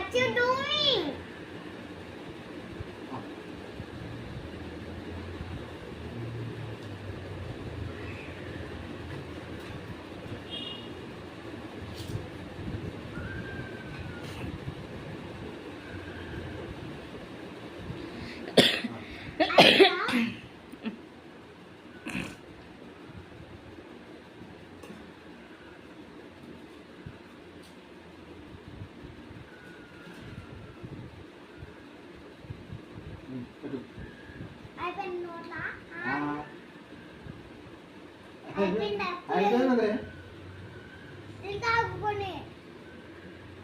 What you doing?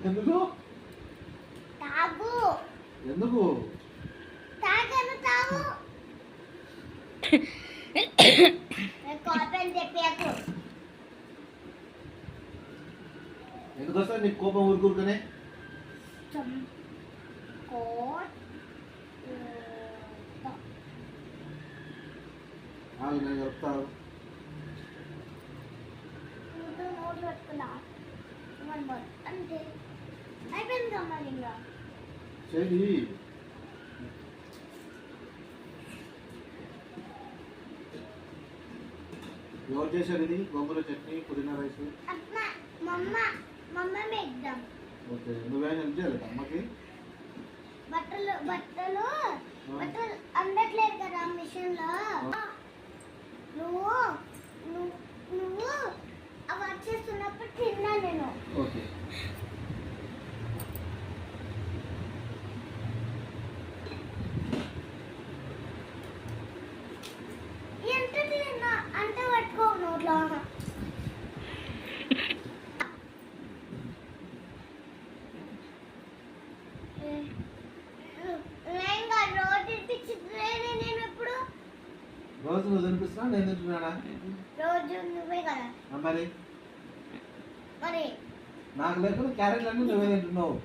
ఎందుకు ఎందుకు ఎందుకు వస్తా నీకు కోపం ఊరుకూరుకనే నేను చెప్తాను అంటే అయిపోయింది కమ్మాలి ఇంకా చెయ్యి ఎవరు చేశారు ఇది గోంగూర చట్నీ పుదీనా రైస్ ఓకే నువ్వేం హెల్ప్ చేయాలి అమ్మకి బట్టలు అందట్లేదు కదా మిషన్ లో నువ్వు అవి వచ్చేస్తున్నప్పుడు తిన్నా నేను ఓకే ఎంత తిన్నా అంత పట్టుకో నోట్లో రోజు నువ్వు తినిపిస్తున్నా నేను తింటున్నానా రోజు నువ్వే కదా మరి మరి నాకు లేకుండా క్యారెట్లు అన్నీ నువ్వే తింటున్నావు